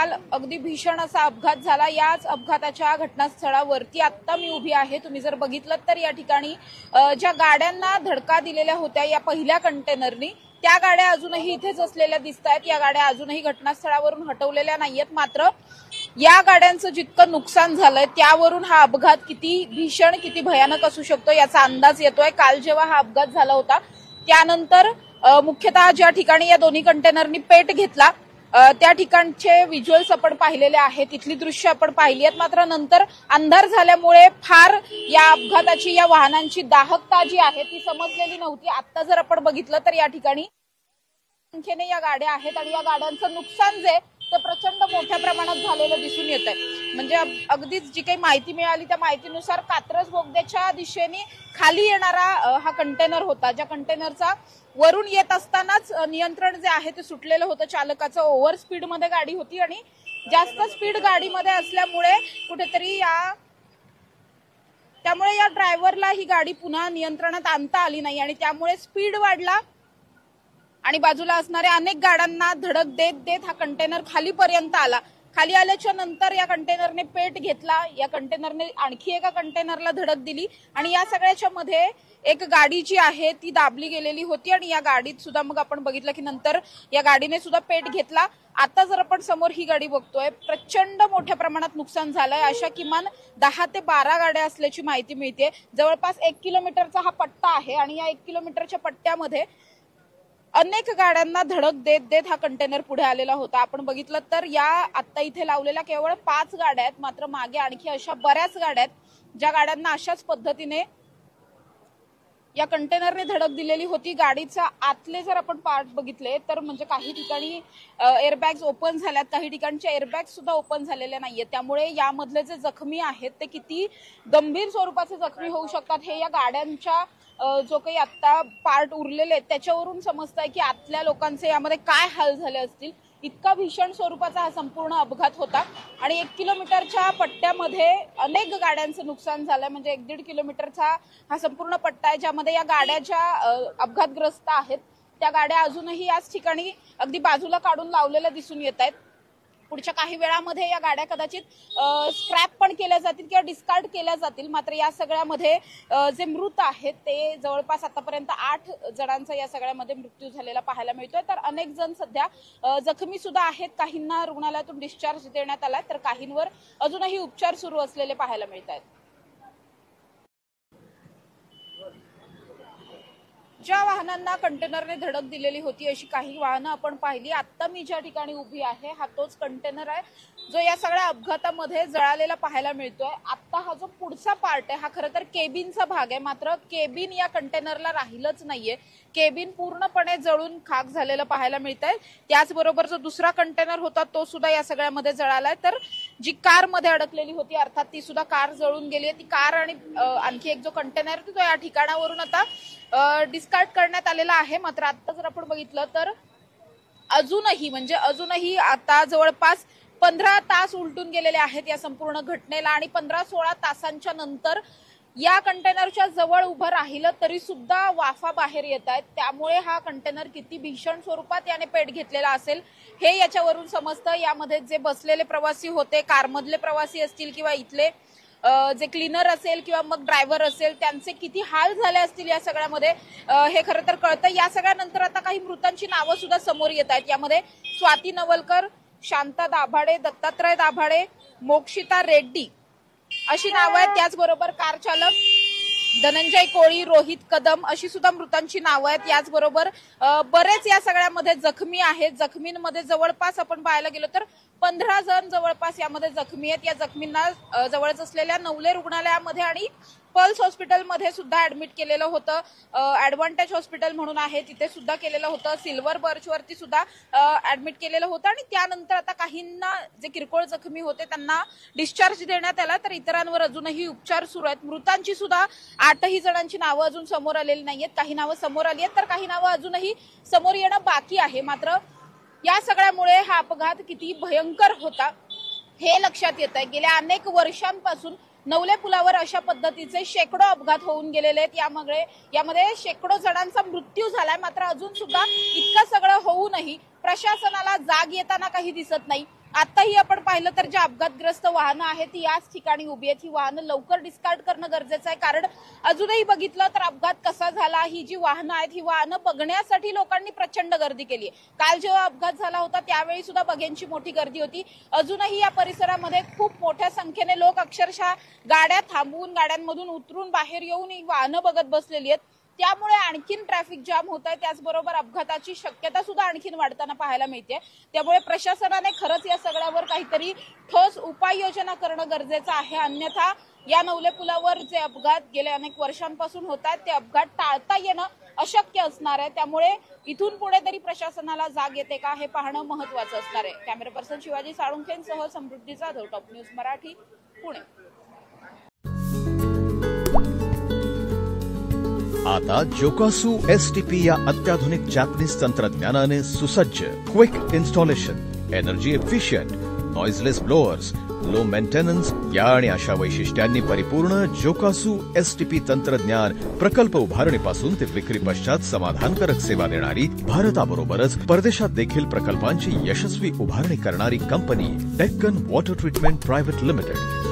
काल अगदी भीषण असा अपघात झाला। याच अपघाताच्या घटनास्थळावरती आता मी उभी आहे। तुम्ही जर बघितलं तर या ठिकाणी ज्या गाड्यांना धडका दिलेल्या होत्या या पहिल्या कंटेनरनी, त्या गाड्या अजूनही इथेच असलेल्या दिसतायत। या गाड्या अजूनही घटनास्थळावरून हटवलेल्या नाहीयेत। मात्र या गाड्यांचं जितकं नुकसान झालंय त्यावरून हा अपघात किती भीषण, किती भयानक असू शकतो याचा अंदाज येतोय। काल जेव्हा हा अपघात झाला होता त्यानंतर मुख्यतः ज्या ठिकाणी या दोन्ही कंटेनरनी पेट घेतला त्या ठिकाणचे व्हिज्युअल्स आपण पाहिलेले आहेत, तिथली दृश्य आपण पाहिली आहेत। मात्र नंतर अंधार झाल्यामुळे फार या अपघाताची, या वाहनांची दाहकता जी आहे ती समजलेली नव्हती। आता जर आपण बघितलं तर या ठिकाणी संख्येने या गाड्या आहेत आणि या गाड्यांचं नुकसान जे ते प्रचंड मोठ्या प्रमाणात झालेलं दिसून येत आहे। म्हणजे अगदीच जी काही माहिती मिळाली त्या माहितीनुसार कात्रज बोगद्याच्या दिशेने खाली येणारा हा कंटेनर होता, ज्या कंटेनरचा वरून येत असतानाच नियंत्रण जे आहे ते सुटलेलं होतं। चालकाचं ओव्हर स्पीड मध्ये गाडी होती आणि जास्त स्पीड गाडीमध्ये असल्यामुळे कुठेतरी त्यामुळे या ड्रायव्हरला ही गाडी पुन्हा नियंत्रणात आणता आली नाही आणि त्यामुळे स्पीड वाढला आणि बाजूला असणाऱ्या अनेक गाड्यांना धडक देत देत हा कंटेनर खालीपर्यंत आला। खाली आल्याच्या नंतर या कंटेनरने पेट घेतला, या कंटेनरने आणखी एका कंटेनरला धडक दिली आणि या सगळ्याच्या मध्ये एक गाडी जी आहे ती दाबली गेलेली होती आणि या गाडीत सुद्धा मग आपण बघितलं की नंतर या गाडीने सुद्धा पेट घेतला। आता जर आपण समोर ही गाडी बघतोय, प्रचंड मोठ्या प्रमाणात नुकसान झालंय। अशा किमान 10 ते 12 गाड्या असल्याची माहिती मिळते। जवळपास 1 किलोमीटरचा हा पट्टा आहे आणि या 1 किलोमीटरच्या पट्ट्यामध्ये अनेक गाड्यांना धडक देत देत हा कंटेनर पुढे आलेला होता। आपण बघितलं तर या आता इथे लावलेल्या केवळ 5 गाड्या आहेत, मात्र मागे आणखी अशा बऱ्याच गाड्या आहेत ज्या गाड्यांना अशाच पद्धतीने या कंटेनरने धडक दिलेली होती। गाडीचा आतले जर आपण पार्ट बघितले तर म्हणजे काही ठिकाणी एअरबॅग्स ओपन झाल्यात, काही ठिकाणचे एअरबॅग्स सुद्धा ओपन झालेले नाहीये। त्यामुळे यामधले जे जखमी आहेत ते किती गंभीर स्वरूपाचे जखमी होऊ शकतात हे या गाड्यांच्या जो काही आता पार्ट उरलेले आहेत त्याच्यावरून समजतंय की आतल्या लोकांचे यामध्ये काय हाल झाले असतील। इतका भीषण स्वरूपाचा हा संपूर्ण अपघात होता आणि 1 किलोमीटरच्या पट्ट्यामध्ये अनेक गाड्यांचं नुकसान झालंय। म्हणजे 1-1.5 किलोमीटरचा हा संपूर्ण पट्टा आहे ज्यामध्ये या गाड्या ज्या अपघातग्रस्त आहेत त्या गाड्या अजूनही याच ठिकाणी अगदी बाजूला काढून लावलेल्या दिसून येत आहेत। पुढच्या काही वेळामध्ये या गाड्या कदाचित स्क्रॅप पण केल्या जातील किंवा डिस्कार्ड केल्या जातील। मात्र या सगळ्यामध्ये जे मृत आहेत ते जवळपास आतापर्यंत 8 जणांचा या सगळ्यामध्ये मृत्यू झालेला पाहायला मिळतोय। तर अनेक जण सध्या जखमी सुद्धा आहेत, काहींना रुग्णालयातून डिस्चार्ज देण्यात आलाय तर काहींवर अजूनही उपचार सुरू असलेले पाहायला मिळत आहेत। ज्या वाहनांना कंटेनरने धडक दिलेली होती अशी काही वाहनं आपण पाहिली। आता मी ज्या ठिकाणी उभी आहे हा तोच कंटेनर आहे जो या सगळ्या अपघातामध्ये जळालेला पाहायला मिळतोय। आता हा जो पुढचा पार्ट आहे हा खरं तर केबिनचा भाग आहे, मात्र केबिन या कंटेनरला राहिलंच नाहीये। केबिन पूर्णपणे जळून खाक झालेलं पाहायला मिळतंय। त्याचबरोबर जो दुसरा कंटेनर होता तो सुद्धा या सगळ्यामध्ये जळालाय। तर जी कार मध्ये अडकलेली होती अर्थात ती सुद्धा कार जळून गेली आहे। ती कार आणि आणखी एक जो कंटेनर तो या ठिकाणावरून आता डिस्कार्ड करण्यात आलेला आहे। मात्र आता जर आपण बघितलं तर अजूनही आता जवळपास 15 तास उलटून गेलेले आहेत या संपूर्ण घटनेला आणि 15-16 तासांच्या नंतर या कंटेनरच्या जवळ उभं राहिलं तरी सुद्धा वाफा बाहेर येत आहेत। त्यामुळे हा कंटेनर किती भीषण स्वरूपात याने पेट घेतलेला असेल हे याच्यावरून समजतं। यामध्ये जे बसलेले प्रवासी होते, कारमधले प्रवासी असतील किंवा इथले जे क्लीनर असेल किंवा मग ड्रायव्हर असेल त्यांचे किती हाल झाले असतील या सगळ्यामध्ये हे खरं तर कळतं। या सगळ्यानंतर आता काही मृतांची नावं सुद्धा समोर येत आहेत। यामध्ये स्वाती नवलकर, शांता दाभाडे, दत्तात्रय दाभाडे, मोक्षिता रेड्डी अशी नावं आहेत। त्याचबरोबर कार चालक धनंजय कोळी, रोहित कदम अशी सुद्धा मृतांची नावं आहेत। याचबरोबर बरेच या सगळ्यामध्ये जखमी आहेत। जखमींमध्ये जवळपास आपण पाहायला गेलो तर 15 जण जवळपास यामध्ये जखमी आहेत। या जखमींना जवळच असलेल्या नवले रुग्णालयामध्ये आणि पल्स हॉस्पिटलमध्ये सुद्धा ऍडमिट केलेलं होतं। ऍडव्हान्टेज हॉस्पिटल म्हणून आहे तिथे सुद्धा केलेलं होतं। सिल्वर बर्च वरती सुद्धा ऍडमिट केलेलं होतं आणि त्यानंतर आता काहींना जे किरकोळ जखमी होते त्यांना डिस्चार्ज देण्यात आला तर इतरांवर अजूनही उपचार सुरू आहेत। मृतांची सुद्धा 8ही जणांची नावं अजून समोर आलेली नाहीयेत। काही नावं समोर आली आहेत तर काही नावं अजूनही समोर येणं बाकी आहे। मात्र या सगळ्यामुळे हा अपघात किती भयंकर होता हे लक्षात येत आहे। गेल्या अनेक वर्षांपासून नवले पुलावर अशा पद्धतीचे शेकडो अपघात होऊन गेलेले आहेत। यामध्ये शेकडो जणांचा मृत्यू झालाय। मात्र अजून सुद्धा इतकं सगळं होऊनही प्रशासनाला जाग येताना काही दिसत नाही। आताही आपण पाहिलं तर जे अपघातग्रस्त वाहनं आहेत ती याच ठिकाणी उभी आहेत. ही वाहनं लवकर डिस्कार्ड करणं गरजेचं आहे, कारण अजूनही बघितलं तर अपघात कसा झाला, ही जी वाहनं आहेत ही वाहनं बघण्यासाठी लोकांनी प्रचंड गर्दी केली आहे. काल जेव्हा अपघात झाला होता त्यावेळी सुद्धा बघ्यांची मोठी गर्दी होती. अजूनही या परिसरामध्ये खूप मोठ्या संख्येने लोक अक्षरशः गाड्या थांबवून गाड्यांमधून उतरून बाहेर येऊन ही वाहनं बघत बसलेली आहेत. त्यामुळे आणखीन ट्रॅफिक जाम होत आहे, त्याचबरोबर अपघाताची शक्यता सुद्धा आणखीन वाढताना पाहायला मिळते. त्यामुळे प्रशासनाने खरंच या सगळ्यावर काहीतरी ठोस उपाययोजना करणं गरजेचं आहे, अन्यथा या नवले पुलावर जे अपघात गेल्या अनेक वर्षांपासून होत आहेत ते अपघात टाळता येणं अशक्य असणार आहे. त्यामुळे इथून पुढे तरी प्रशासनाला जाग येते का हे पाहणं महत्त्वाचं असणार आहे. कॅमेरा पर्सन शिवाजी साळुंखेंसह समृद्धी जाधव, टॉप न्यूज मराठी, पुणे. आता जोकासू एसटीपी या अत्याधुनिक जॅपनीज तंत्रज्ञानाने सुसज्ज, quick installation, energy efficient, noiseless blowers, low maintenance या आणि अशा वैशिष्ट्यांनी परिपूर्ण जोकासू एसटीपी तंत्रज्ञान प्रकल्प उभारणीपासून ते विक्री पश्चात समाधानकारक सेवा देणारी, भारताबरोबरच परदेशात देखील प्रकल्पांची यशस्वी उभारणी करणारी company Deccan water treatment private limited.